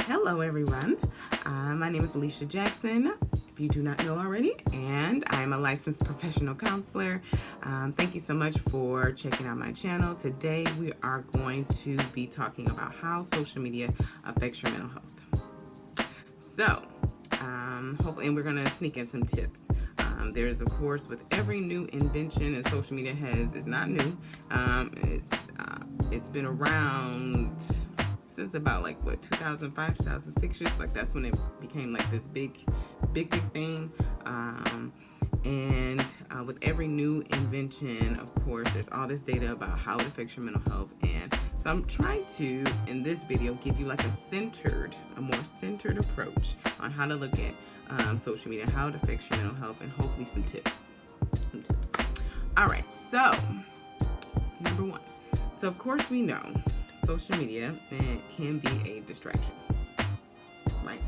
Hello, everyone. My name is Alicia Jackson, if you do not know already, and I'm a licensed professional counselor. Thank you so much for checking out my channel. Today, we are going to be talking about how social media affects your mental health. So, hopefully, and we're going to sneak in some tips. There's, of course, with every new invention, and social media is not new. It's been around since about 2005, 2006, just that's when it became this big thing. And with every new invention, of course, there's all this data about how it affects your mental health. And so I'm trying to, in this video, give you a more centered approach on how to look at social media, how it affects your mental health, and hopefully some tips. All right, so number one. So of course we know social media can be a distraction, right?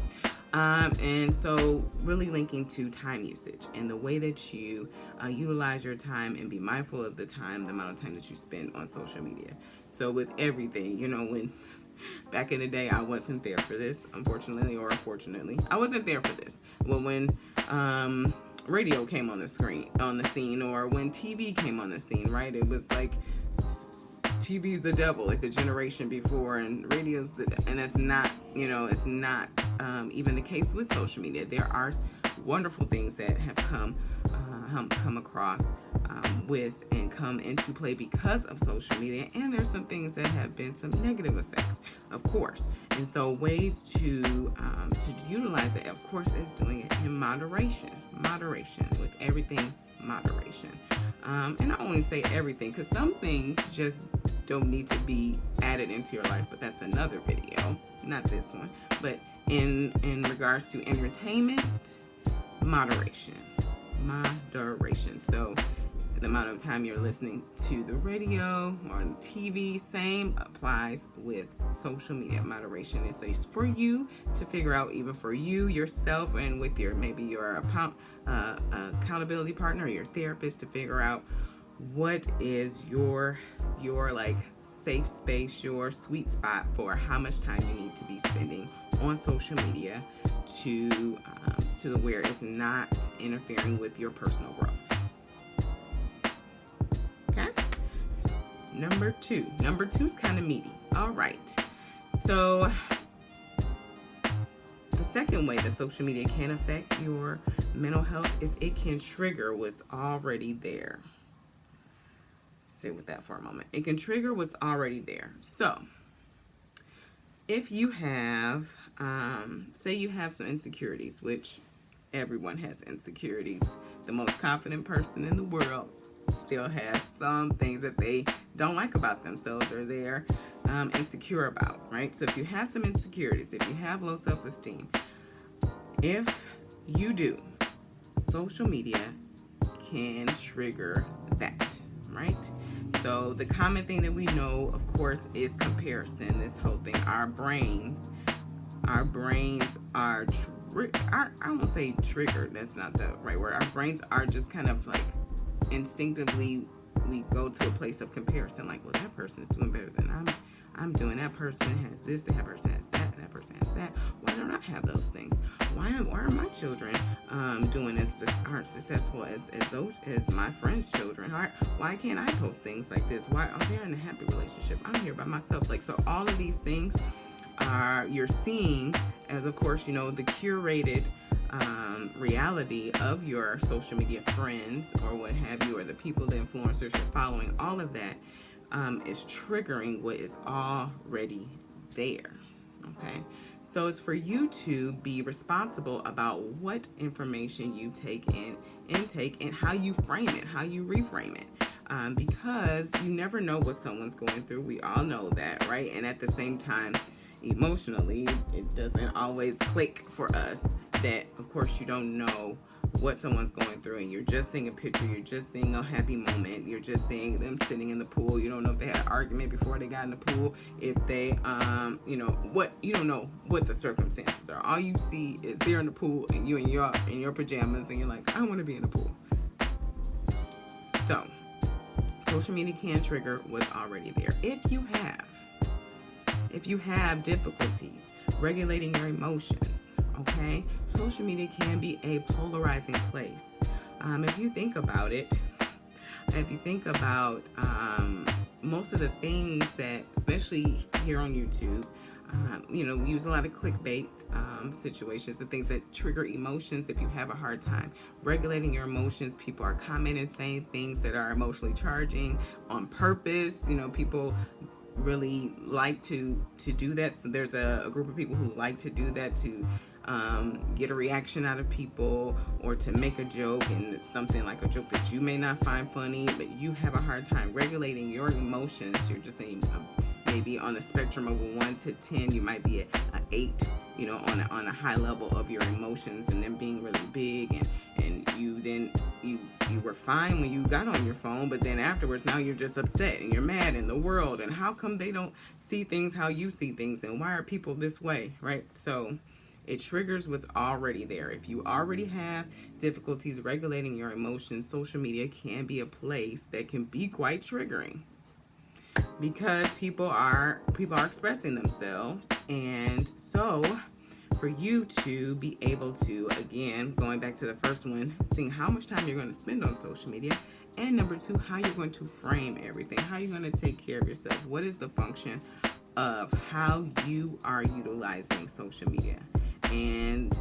And so really linking to time usage and the way that you utilize your time and be mindful of the amount of time that you spend on social media. So with everything, when back in the day, I wasn't there for this, unfortunately or fortunately. I wasn't there for this. When radio came on the scene, or when TV came on the scene, right? It was like TV's the devil, like the generation before, and radio's and it's not, it's not even the case with social media. There are wonderful things that have come across with and come into play because of social media, and there's some things that have been some negative effects, of course. And so ways to utilize it, of course, is doing it in moderation with everything. Moderation. And I only say everything because some things just don't need to be added into your life, but that's another video, not this one. But in regards to entertainment, moderation. So the amount of time you're listening to the radio or on TV, same applies with social media. Moderation is so it's for you to figure out, even for you yourself, and with your accountability partner or your therapist, to figure out what is your safe space, your sweet spot for how much time you need to be spending on social media to where it's not interfering with your personal growth. Okay. Number two is kind of meaty. All right. So the second way that social media can affect your mental health is it can trigger what's already there. Sit with that for a moment. It can trigger what's already there. So if you have, say you have some insecurities, which everyone has insecurities. The most confident person in the world still has some things that they don't like about themselves or they're insecure about, right? So if you have some insecurities, if you have low self-esteem, if you do, social media can trigger that, right? So the common thing that we know, of course, is comparison. This whole thing, our brains are I won't say triggered, that's not the right word. Our brains are just kind of instinctively, we go to a place of comparison, well, that person is doing better than I'm doing. That person has this, that person has that person has that. Why don't I have those things? Why are my children doing this, aren't successful as my friends' children? Why can't I post things like this? Why are they in a happy relationship? I'm here by myself. So all of these things you're seeing as, of course, the curated reality of your social media friends or what have you, or the people, the influencers you're following. All of that is triggering what is already there. Okay, so it's for you to be responsible about what information you intake and how you frame it, how you reframe it. Because you never know what someone's going through. We all know that, right? And at the same time, emotionally, it doesn't always click for us that, of course, you don't know what someone's going through, and you're just seeing a picture, you're just seeing a happy moment, you're just seeing them sitting in the pool. You don't know if they had an argument before they got in the pool, if they you don't know what the circumstances are. All you see is they're in the pool and you in your pajamas, and you're like, I want to be in the pool. So social media can trigger what's already there. If you have difficulties regulating your emotions. Okay, social media can be a polarizing place. If you think about it, most of the things that, especially here on YouTube, we use a lot of clickbait situations, the things that trigger emotions. If you have a hard time regulating your emotions, people are commenting, saying things that are emotionally charging on purpose. People really like to do that. So there's a group of people who like to do that to get a reaction out of people, or to make a joke, and it's something like a joke that you may not find funny, but you have a hard time regulating your emotions. You're just saying, maybe on a spectrum of 1 to 10, you might be at an 8, on a high level of your emotions, and them being really big, and you were fine when you got on your phone, but then afterwards, now you're just upset and you're mad in the world, and how come they don't see things how you see things, and why are people this way, right? So it triggers what's already there. If you already have difficulties regulating your emotions, social media can be a place that can be quite triggering, because people are expressing themselves. And so for you to be able to, again, going back to the first one, seeing how much time you're going to spend on social media, and number 2, how you're going to frame everything, how you're going to take care of yourself, what is the function of how you are utilizing social media, and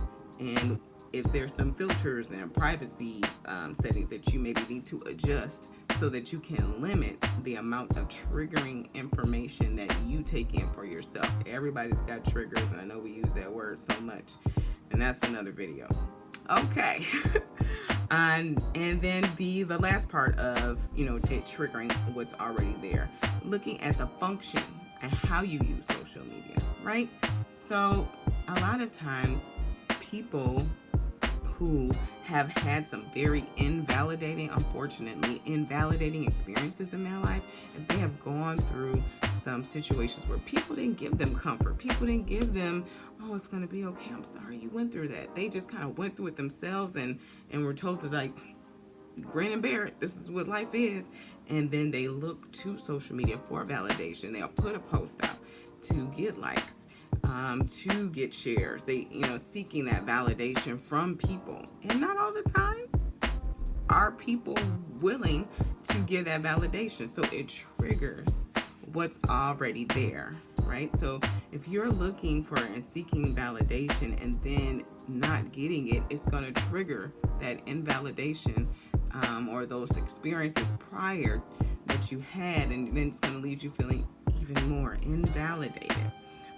if there's some filters and privacy settings that you maybe need to adjust, so that you can limit the amount of triggering information that you take in for yourself. Everybody's got triggers, and I know we use that word so much, and that's another video. Okay. And then the last part of it triggering what's already there, looking at the function and how you use social media, right? So a lot of times people who have had some very unfortunately invalidating experiences in their life, and they have gone through some situations where people didn't give them comfort, people didn't give them, oh, it's gonna be okay, I'm sorry you went through that. They just kind of went through it themselves, and were told to, like, grin and bear it, this is what life is. And then they look to social media for validation. They'll put a post out to get likes, to get shares. They, seeking that validation from people. And not all the time are people willing to give that validation. So it triggers what's already there, right? So if you're looking for and seeking validation and then not getting it, it's going to trigger that invalidation, or those experiences prior that you had, and then it's going to leave you feeling even more invalidated.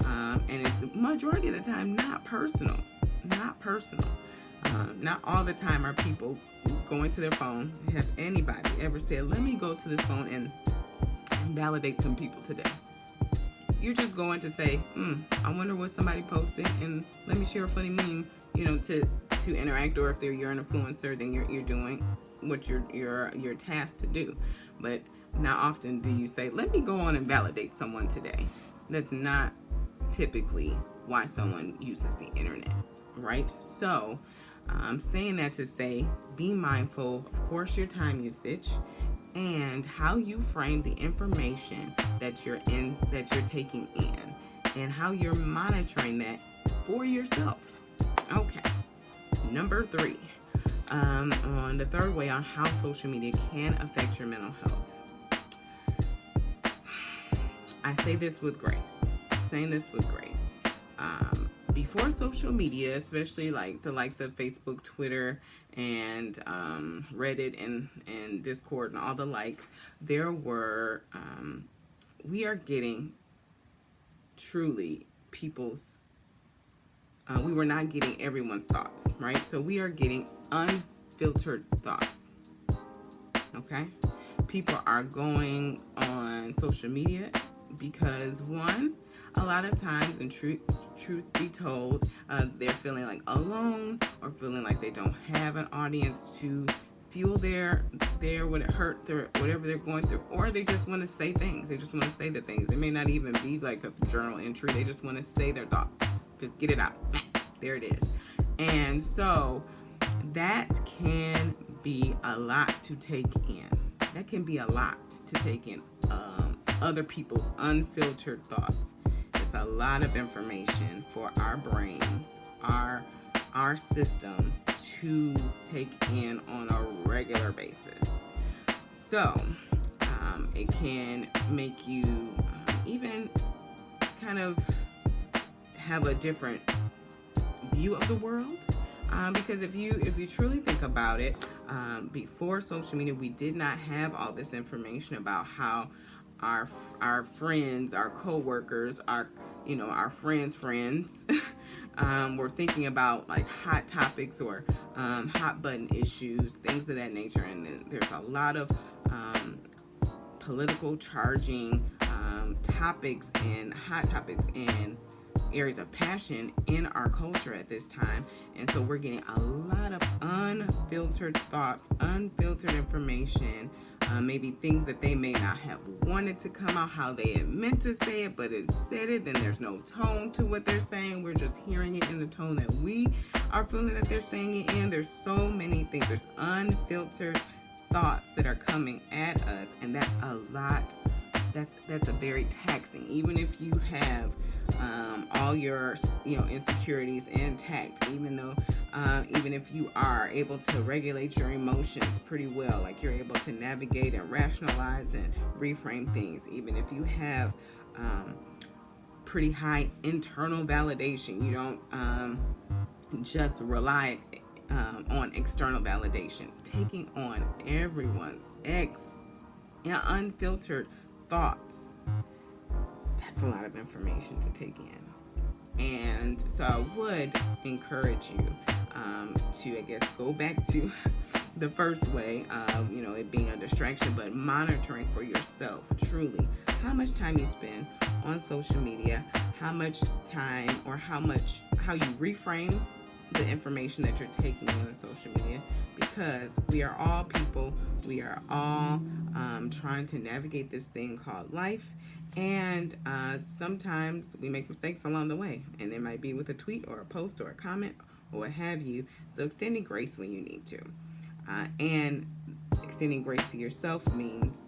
And it's majority of the time not personal. Not all the time are people going to their phone. Have anybody ever said, let me go to this phone and validate some people today? You're just going to say, I wonder what somebody posted, and let me share a funny meme, to interact. Or if they're you're an influencer, then you're doing what you're tasked to do. But not often do you say, let me go on and validate someone today. That's not typically why someone uses the internet, right? So I'm saying that to say, be mindful, of course, your time usage and how you frame the information that you're taking in, and how you're monitoring that for yourself. Okay. Number 3, on the third way on how social media can affect your mental health. I say this with grace. Before social media, especially like the likes of Facebook, Twitter, and Reddit and Discord and all the likes, there were we are getting truly people's we were not getting everyone's thoughts, right? So we are getting unfiltered thoughts. Okay? People are going on social media because, one, a lot of times, and truth be told, they're feeling like alone, or feeling like they don't have an audience to fuel their whatever they're going through, or they just want to say things. They just want to say the things. It may not even be like a journal entry. They just want to say their thoughts. Just get it out. There it is. And so that can be a lot to take in. That can be a lot to take in. Other people's unfiltered thoughts. It's a lot of information for our brains, our system to take in on a regular basis. So it can make you even kind of have a different view of the world. Because if you truly think about it, before social media, we did not have all this information about how our friends, our coworkers, our friends' were thinking about like hot topics or hot button issues, things of that nature. And then there's a lot of political charging topics and hot topics and areas of passion in our culture at this time. And so we're getting a lot of unfiltered thoughts, unfiltered information, maybe things that they may not have wanted to come out how they had meant to say it, but it said it. Then there's no tone to what they're saying. We're just hearing it in the tone that we are feeling that they're saying it in. There's so many things. There's unfiltered thoughts that are coming at us, and that's a lot. That's a very taxing. Even if you have all your insecurities intact, even if you are able to regulate your emotions pretty well, like you're able to navigate and rationalize and reframe things, even if you have pretty high internal validation, you don't just rely on external validation, taking on everyone's unfiltered thoughts. That's a lot of information to take in. And so I would encourage you to, I guess, go back to the first way of, it being a distraction, but monitoring for yourself truly how much time you spend on social media, how much time or how you reframe the information that you're taking in on social media, because we are all people. We are all trying to navigate this thing called life, and sometimes we make mistakes along the way, and it might be with a tweet or a post or a comment or what have you. So extending grace when you need to, and extending grace to yourself means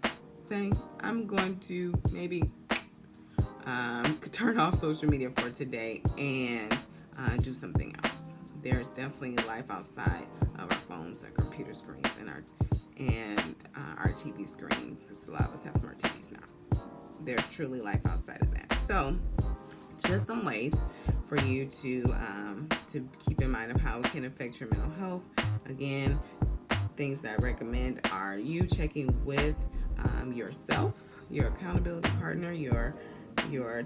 saying, I'm going to maybe turn off social media for today and do something else. There's definitely life outside of our phones, our computer screens, and our TV screens, because a lot of us have smart TVs now. There's truly life outside of that. So, just some ways for you to keep in mind of how it can affect your mental health. Again, things that I recommend are you checking with yourself, your accountability partner, your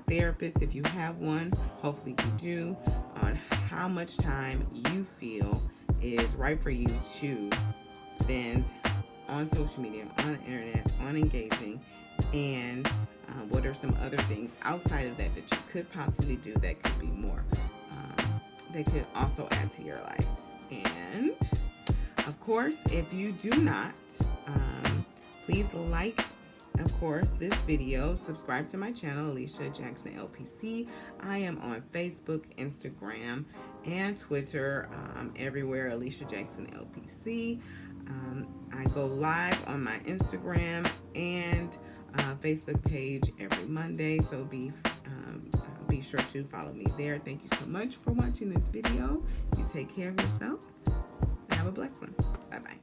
therapist, if you have one. Hopefully you do, on how much time you feel is right for you to spend on social media, on the internet, on engaging, and what are some other things outside of that you could possibly do that could be more, that could also add to your life. And of course, if you do not, please like, of course, this video. Subscribe to my channel, Alicia Jackson LPC. I am on Facebook, Instagram, and Twitter. Everywhere, Alicia Jackson LPC. I go live on my Instagram and Facebook page every Monday, so be sure to follow me there. Thank you so much for watching this video. You take care of yourself and have a blessed one. Bye-bye.